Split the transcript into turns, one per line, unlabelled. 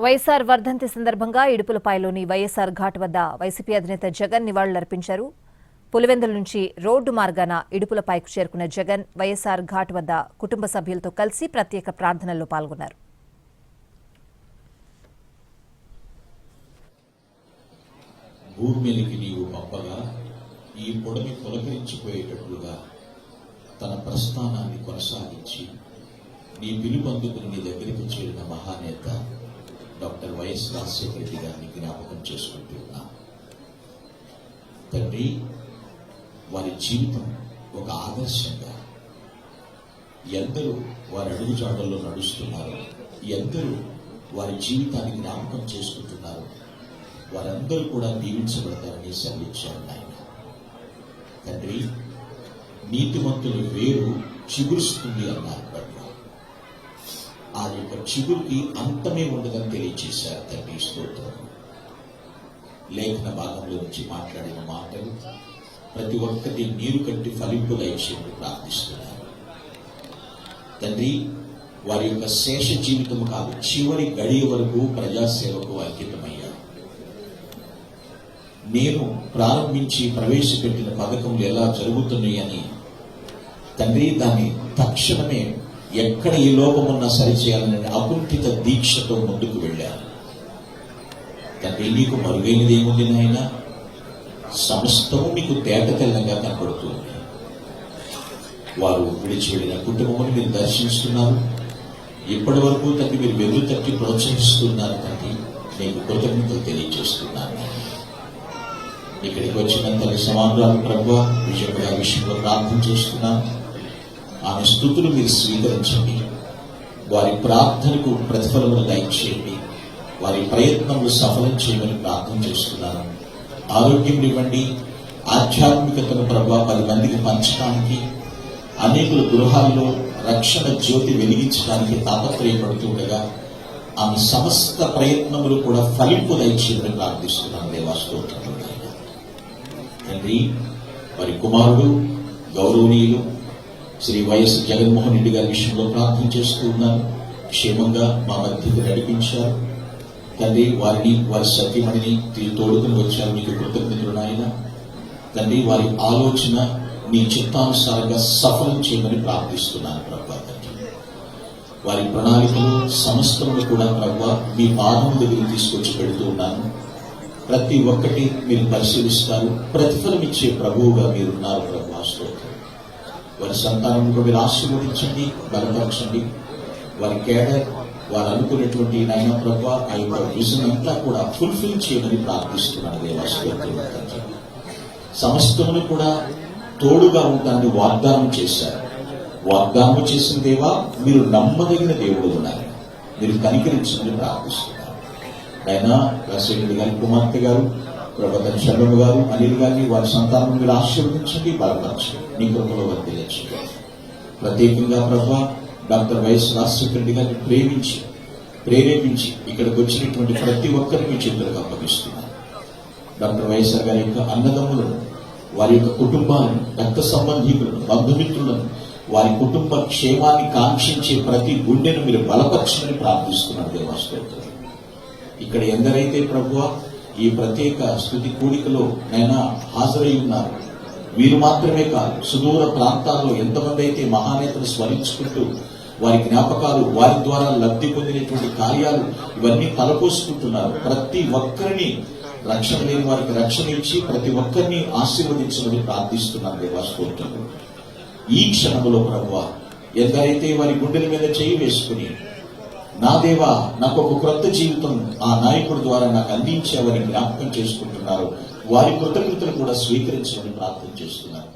వైఎస్ఆర్ వర్ధంతి సందర్భంగా ఇడుపులపాయలోని వైఎస్ఆర్ ఘాట్ వద్ద వైసీపీ అధినేత జగన్ నివాళులర్పించారు. పులివెందుల నుంచి రోడ్డు మార్గాన ఇడుపులపాయకు చేరుకున్న జగన్ వైఎస్ఆర్ ఘాట్ వద్ద కుటుంబ సభ్యులతో కలిసి ప్రత్యేక ప్రార్థనల్లో పాల్గొన్నారు.
భూమికి నీవు పంపగా ఈ పొడమి తొలకరించిపోయేటట్లుగా తన ప్రస్థానాన్ని కొనసాగించి నీ పిలుపందుకుని నీ దగ్గరికి చేరిన మహానేత డాక్టర్ వైఎస్ రాజశేఖర రెడ్డి గారిని జ్ఞాపకం చేసుకుంటున్నా. తండ్రి, వారి జీవితం ఒక ఆదర్శంగా ఎందరూ వారి అడుగుజాడల్లో నడుస్తున్నారు, ఎందరూ వారి జీవితాన్ని జ్ఞాపకం చేసుకుంటున్నారు, వారందరూ కూడా దీవించబడతారని సెలవిచ్చారు నాయన. తండ్రి, నీతిమంతుల వేరు చిగురుస్తుంది అన్నారు. ఆ యొక్క చిగురికి అంతమే ఉండదని తెలియజేశారు. తండ్రి, స్తోత్రం. లేఖన భాగంలో నుంచి మాట్లాడిన మాటలు ప్రతి ఒక్కటి నీరు కట్టి ఫలింపులైచేందుకు ప్రార్థిస్తున్నారు. తండ్రి, వారి యొక్క శేష జీవితం కాదు, చివరి గడియ వరకు ప్రజాసేవకు అంకితమయ్యారు. నేను ప్రారంభించి ప్రవేశపెట్టిన పథకములు ఎలా జరుగుతున్నాయని తండ్రి దాన్ని తక్షణమే ఎక్కడ ఈ లోపమున్నా సరిచేయాలని అకుంఠిత దీక్షతో ముందుకు వెళ్ళారు. తండ్రి, నీకు మరుగైనది ఏముంది నాయన? సమస్తము మీకు తేట తెల్లంగా కనపడుతుంది. వారు విడిచి వెళ్ళిన కుటుంబమును మీరు దర్శిస్తున్నారు. ఇప్పటి వరకు తండ్రి మీరు వెలుగు తట్టి ప్రోత్సహిస్తున్నారు. తండ్రి, నీకు కృతజ్ఞతలు తెలియజేస్తున్నాను. ఇక్కడికి వచ్చిన తల్లి సమానురాలు ప్రభువా విజయపడ విషయంలో ప్రార్థన చేస్తున్నాను. ఆమె స్తుతులు మీరు స్వీకరించండి. వారి ప్రార్థనకు ప్రతిఫలమును దయచేయండి. వారి ప్రయత్నములు సఫలం చేయమని ప్రార్థన చేస్తున్నాను. ఆరోగ్యం ఇవ్వండి. ఆధ్యాత్మికతను ప్రభావ 10 మందికి పంచడానికి, అనేకుల గృహాల్లో రక్షణ జ్యోతి వెలిగించడానికి తాపత్రయపడుతుండగా ఆమె సమస్త ప్రయత్నములు కూడా ఫలింపు దయచేయమని ప్రార్థిస్తున్నాను. దేవాస్తోత్రం. తండ్రి, వారి కుమారుడు గౌరవనీయులు శ్రీ వైఎస్ జగన్మోహన్ రెడ్డి గారి విషయంలో ప్రార్థన చేస్తూ ఉన్నాను. క్షేమంగా మా మధ్యకు నడిపించారు. తండ్రి, వారిని వారి సత్యమణిని తోడుకుని వచ్చారు. మీకు కృతజ్ఞతలు నాయన. తండ్రి, వారి ఆలోచన నీ చిత్తానుసారంగా సఫలం చేయమని ప్రార్థిస్తున్నాను ప్రభా. తండ్రి, వారి ప్రణాళికలు సమస్తములు కూడా ప్రభా మీ పాదం దగ్గరికి తీసుకొచ్చి పెడుతూ ఉన్నాను. ప్రతి ఒక్కటి మీరు పరిశీలిస్తారు. ప్రతిఫలం ఇచ్చే ప్రభువుగా మీరున్నారు ప్రభా. స్తోత్రం. వారి సంతానంలో మీరు ఆశీర్వదించండి, బలపరచండి. వారి కేడర్, వారు అనుకునేటువంటి నాయన ప్రభా ఆ యొక్క విజన్ అంతా కూడా ఫుల్ఫిల్ చేయమని ప్రార్థిస్తున్నాను. దేవాస్తోత్రం. సమస్తమును కూడా తోడుగా ఉంటానని వాగ్దానం చేశారు. వాగ్దానం చేసిన దేవా మీరు నమ్మదగిన దేవుడు ఉన్నారు. మీరు కనికరించమని ప్రార్థిస్తున్నారు. ఆయన రాజశేఖర గారి కుమార్తె గారు, ప్రభాతం శర్మ గారు, అనిల్ గారిని వారి సంతానం మీరు ఆశీర్వదించండి, బలపరచండి, నీ కృపలో వర్తించండి. ప్రత్యేకంగా ప్రభా డాక్టర్ వైఎస్ రాజశేఖర రెడ్డి గారిని ప్రేరేపించి ఇక్కడికి వచ్చినటువంటి ప్రతి ఒక్కరిని మీ చేతులకు అప్పగిస్తున్నారు. డాక్టర్ వైఎస్ఆర్ గారి యొక్క అన్నదమ్ములను, వారి యొక్క కుటుంబాలను, రక్త సంబంధీకులను, బంధుమిత్రులను, వారి కుటుంబ క్షేమాన్ని కాంక్షించే ప్రతి గుండెను మీరు బలపరచమని ప్రార్థిస్తున్నారు. దేవాస్తోత్రం. ఇక్కడ ఎందరైతే ప్రభువా ఈ ప్రత్యేక స్తుతి కూడికలో నైనా హాజరై ఉన్నారు, వీరు మాత్రమే కాదు, సుదూర ప్రాంతాల్లో ఎంతమంది అయితే మహానేతలు స్మరించుకుంటూ వారి జ్ఞాపకాలు, వారి ద్వారా లబ్ధి పొందినటువంటి కార్యాలు ఇవన్నీ తలపోసుకుంటున్నారు. ప్రతి ఒక్కరిని, రక్షణ లేని వారికి రక్షణ ఇచ్చి ప్రతి ఒక్కరిని ఆశీర్వదించమని ప్రార్థిస్తున్నాను. దేవాస్తోత్రం. ఈ క్షణంలో ప్రభువా ఎందరైతే వారి గుండెల మీద చేయి వేసుకుని నా దేవా నాకు ఒక క్రొత్త జీవితం ఆ నాయకుడి ద్వారా నాకు అందించావని జ్ఞాపకం చేసుకుంటున్నారు, వారి కృతజ్ఞతలు కూడా స్వీకరించమని ప్రార్థన చేస్తున్నారు.